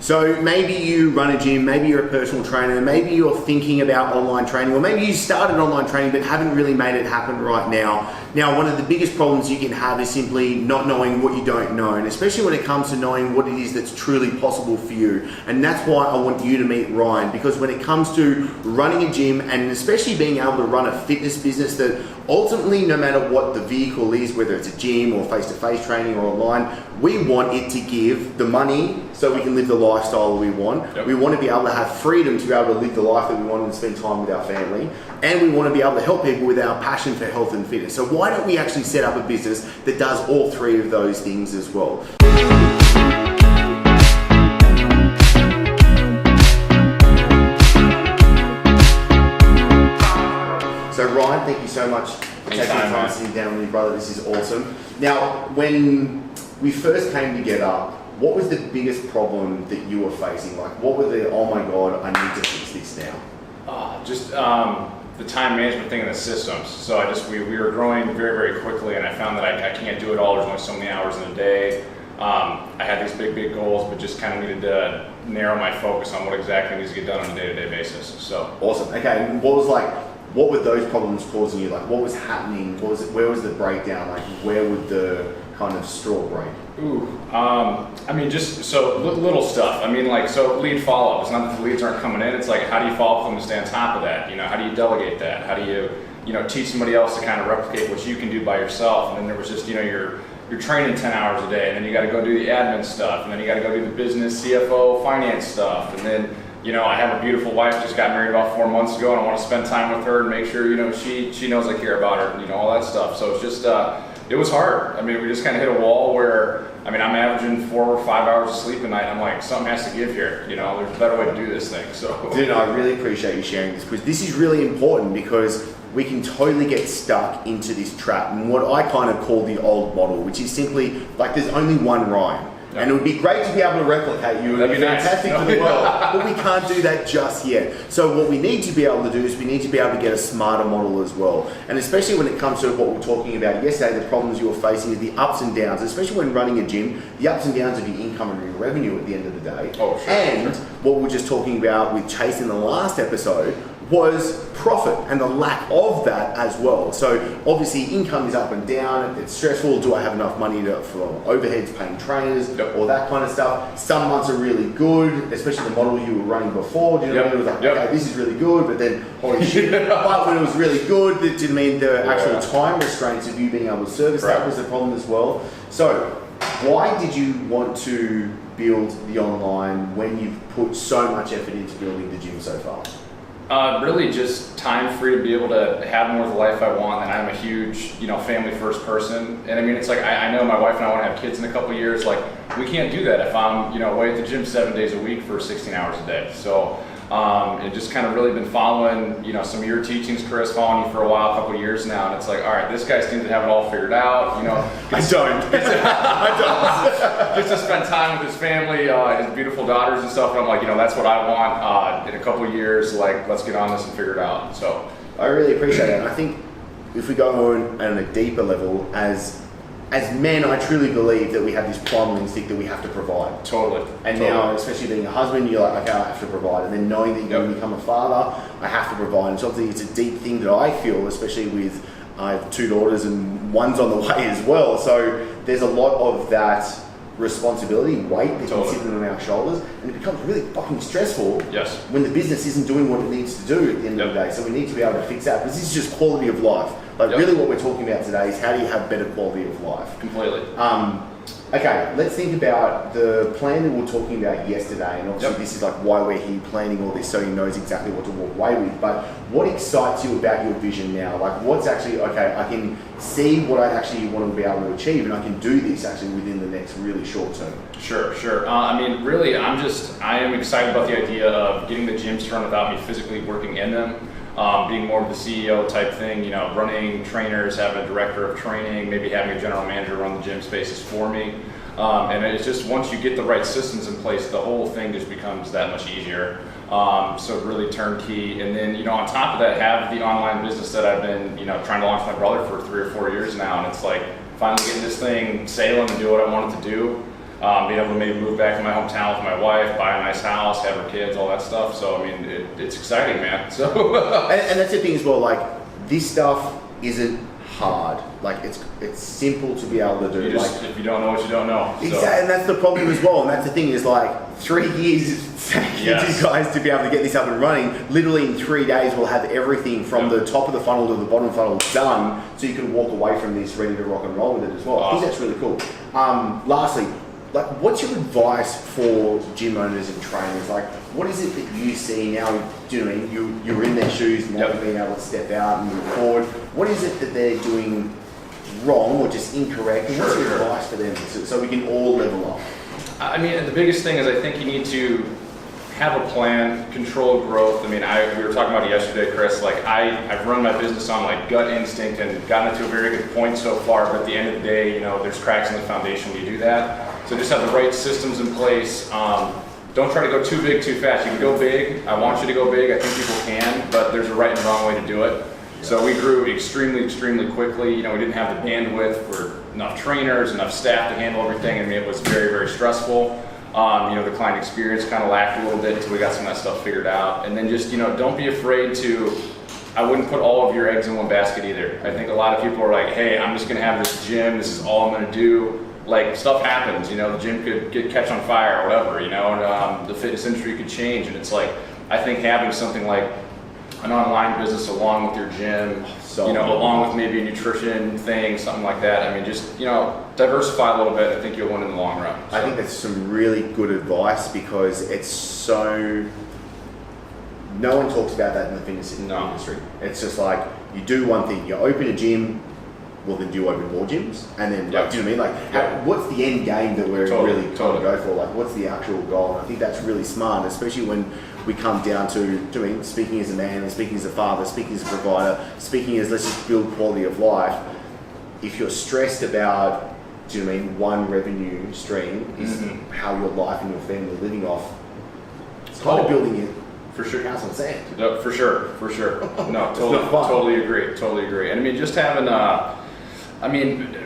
So maybe you run a gym, maybe you're a personal trainer, maybe you're thinking about online training, or maybe you started online training but haven't really made it happen right now. Now, one of the biggest problems you can have is simply not knowing what you don't know, and especially when it comes to knowing what it is that's truly possible for you. And that's why I want you to meet Ryan, because when it comes to running a gym, and especially being able to run a fitness business that ultimately, no matter what the vehicle is, whether it's a gym or face-to-face training or online, we want it to give the money so we can live the lifestyle we want. Yep. We want to be able to have freedom to be able to live the life that we want and spend time with our family. And we want to be able to help people with our passion for health and fitness. So why don't we actually set up a business that does all three of those things as well? So Ryan, thank you so much for taking the time sitting down with me, brother. This is awesome. Now, when we first came together, what was the biggest problem that you were facing? Like, what were the, oh my God, I need to fix this now? Just the time management thing and the systems. So we were growing very, very quickly, and I found that I can't do it all. There's only so many hours in a day. I had these big goals, but just kind of needed to narrow my focus on what exactly needs to get done on a day-to-day basis. So awesome. Okay, and what were those problems causing you? Like, what was happening? Where was the breakdown? Like, where would the kind of straw break? I mean, just so little stuff. I mean, like, so lead follow-up. It's not that the leads aren't coming in. It's like, how do you follow up them to stay on top of that? You know, how do you delegate that? How do you teach somebody else to kind of replicate what you can do by yourself? And then there was just, you're training 10 hours a day, and then you got to go do the admin stuff, and then you got to go do the business, CFO, finance stuff, and then I have a beautiful wife, just got married about 4 months ago, and I want to spend time with her and make sure, she knows I care about her, and, all that stuff. So it's just, it was hard. I mean, we just kind of hit a wall where, I'm averaging 4 or 5 hours of sleep a night. I'm like, something has to give here. There's a better way to do this thing. So, dude, I really appreciate you sharing this, because this is really important, because we can totally get stuck into this trap and what I kind of call the old model, which is simply like there's only one Ryan. Yep. And it would be great to be able to replicate you. It would be fantastic for the world, but we can't do that just yet. So what we need to be able to do is we need to be able to get a smarter model as well. And especially when it comes to what we were talking about yesterday, the problems you were facing is the ups and downs, especially when running a gym, the ups and downs of your income and your revenue at the end of the day. Oh, sure, and what we were just talking about with Chase in the last episode was profit and the lack of that as well. So obviously income is up and down, it's stressful. Do I have enough money for overheads, paying trainers, all that kind of stuff? Some months are really good, especially the model you were running before. Do you know what I mean? It was like, okay, this is really good, but then holy shit. But when it was really good, that didn't mean the actual time restraints of you being able to service that was the problem as well. So why did you want to build the online when you've put so much effort into building the gym so far? Really just time free to be able to have more of the life I want, and I'm a huge, family first person. And it's like, I know my wife and I want to have kids in a couple of years. Like, we can't do that if I'm, away at the gym 7 days a week for 16 hours a day. So, it just kind of really been following, some of your teachings, Chris, following you for a while, a couple of years now. And it's like, all right, this guy seems to have it all figured out, I don't. Gets to spend time with his family, his beautiful daughters and stuff. And I'm like, that's what I want in a couple of years. Like, let's get on this and figure it out. So I really appreciate it. And I think if we go on a deeper level, as men, I truly believe that we have this primal instinct that we have to provide. Totally. And now, especially being a husband, you're like, okay, I have to provide. And then knowing that you're going to become a father, I have to provide. And so obviously it's a deep thing that I feel, especially with, I have 2 daughters and one's on the way as well. So there's a lot of that responsibility, weight that's sitting on our shoulders, and it becomes really fucking stressful when the business isn't doing what it needs to do at the end of the day. So we need to be able to fix that, because this is just quality of life. Like really what we're talking about today is how do you have better quality of life? Completely. Okay, let's think about the plan that we were talking about yesterday, and obviously this is like why we're here planning all this, so he knows exactly what to walk away with. But what excites you about your vision now? Like, what's actually, okay, I can see what I actually want to be able to achieve, and I can do this actually within the next really short term. Sure. Really, I am excited about the idea of getting the gyms to run without me physically working in them. Being more of the CEO type thing, running trainers, having a director of training, maybe having a general manager run the gym spaces for me. And it's just, once you get the right systems in place, the whole thing just becomes that much easier. So really turnkey. And then, on top of that, have the online business that I've been, trying to launch my brother for 3 or 4 years now. And it's like finally getting this thing sailing and do what I want it to do. being able to maybe move back to my hometown with my wife, buy a nice house, have her kids, all that stuff. So I mean, it's exciting, man. So and that's the thing as well. Like this stuff isn't hard. Like it's simple to be able to do. If you don't know what you don't know. Exactly, so. And that's the problem as well. And that's the thing is like 3 years it's taken you guys to be able to get this up and running. Literally in 3 days we'll have everything from the top of the funnel to the bottom of the funnel done, so you can walk away from this ready to rock and roll with it as well. Awesome. I think that's really cool. Lastly, like what's your advice for gym owners and trainers? Like what is it that you see now? Do you know what I mean? You're in their shoes, now being able to step out and move forward. What is it that they're doing wrong or just incorrect? And what's your advice for them so we can all level up? I mean, the biggest thing is I think you need to have a plan, control growth. I mean, we were talking about it yesterday, Chris. Like I've run my business on like gut instinct and gotten it to a very good point so far. But at the end of the day, you know, there's cracks in the foundation when you do that. So just have the right systems in place. Don't try to go too big too fast. You can go big. I want you to go big. I think people can, but there's a right and wrong way to do it. So we grew extremely, extremely quickly. You know, we didn't have the bandwidth for enough trainers, enough staff to handle everything. I mean, it was very, very stressful. You know, the client experience kind of lacked a little bit until we got some of that stuff figured out. And then just, you know, don't be afraid to, I wouldn't put all of your eggs in one basket either. I think a lot of people are like, hey, I'm just going to have this gym. This is all I'm going to do. Like stuff happens, you know, the gym could catch on fire or whatever, you know, and the fitness industry could change. And it's like, I think having something like an online business along with your gym, you know, along with maybe a nutrition thing, something like that. I mean, just, you know, diversify a little bit. I think you'll win in the long run. So. I think that's some really good advice because it's so, no one talks about that in the fitness industry. It's just like, you do one thing, you open a gym, well then do you open more gyms? And then, like, do you know what I mean? Like, what's the end game that we're really trying to go for? Like, what's the actual goal? And I think that's really smart, especially when we come down to speaking as a man, and speaking as a father, speaking as a provider, speaking as let's just build quality of life. If you're stressed about, do you know what I mean, one revenue stream is how your life and your family are living off, it's kind of building it. For sure, house on sand. No, for sure. No, totally agree. And I mean, just having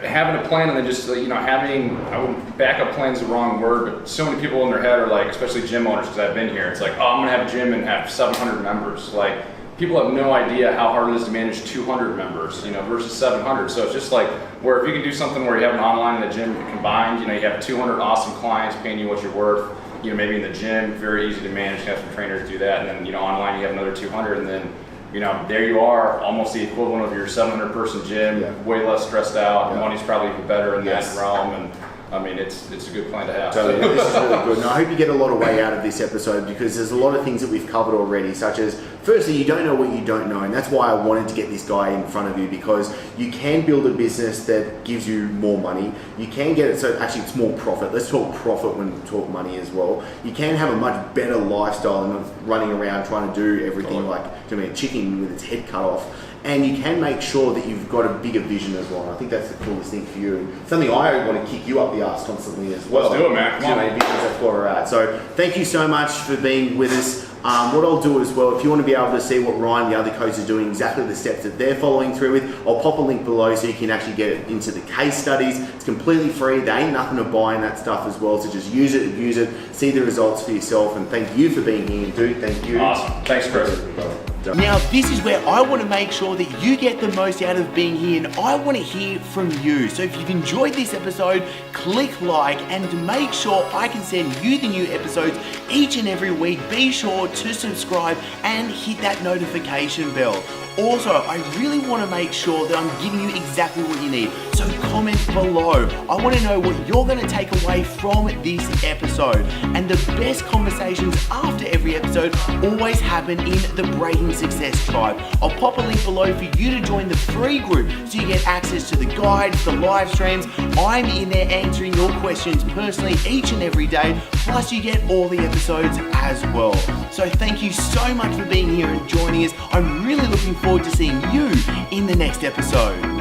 having a plan and then just, you know, backup plan's the wrong word, but so many people in their head are like, especially gym owners, because I've been here, it's like, oh, I'm gonna have a gym and have 700 members. Like, people have no idea how hard it is to manage 200 members, you know, versus 700. So it's just like, where if you can do something where you have an online and a gym combined, you know, you have 200 awesome clients paying you what you're worth. You know, maybe in the gym, very easy to manage, have some trainers do that, and then, you know, online you have another 200, and then, you know, there you are, almost the equivalent of your 700 person gym, way less stressed out, money's probably even better in that realm, and I mean, it's a good plan to have. So this is really good, and I hope you get a lot of way out of this episode because there's a lot of things that we've covered already, such as, firstly, you don't know what you don't know, and that's why I wanted to get this guy in front of you, because you can build a business that gives you more money. You can get it, so actually it's more profit. Let's talk profit when we talk money as well. You can have a much better lifestyle than running around trying to do everything like, I mean, a chicken with its head cut off. And you can make sure that you've got a bigger vision as well. And I think that's the coolest thing for you. Something I want to kick you up the arse constantly as well. Let's do it, man. Come on. Because that's where we're at. So thank you so much for being with us. What I'll do as well, if you want to be able to see what Ryan and the other coaches are doing, exactly the steps that they're following through with, I'll pop a link below so you can actually get it into the case studies. It's completely free. There ain't nothing to buy in that stuff as well. So just use it, see the results for yourself. And thank you for being here, dude. Thank you. Awesome. Thanks, Chris. Now, this is where I want to make sure that you get the most out of being here, and I want to hear from you. So if you've enjoyed this episode, click like, and to make sure I can send you the new episodes each and every week, be sure to subscribe and hit that notification bell. Also, I really want to make sure that I'm giving you exactly what you need. So comment below. I want to know what you're going to take away from this episode. And the best conversations after every episode always happen in the Breaking Success Tribe. I'll pop a link below for you to join the free group so you get access to the guides, the live streams. I'm in there answering your questions personally each and every day. Plus you get all the episodes as well. So thank you so much for being here and joining us. I'm really looking forward to seeing you in the next episode.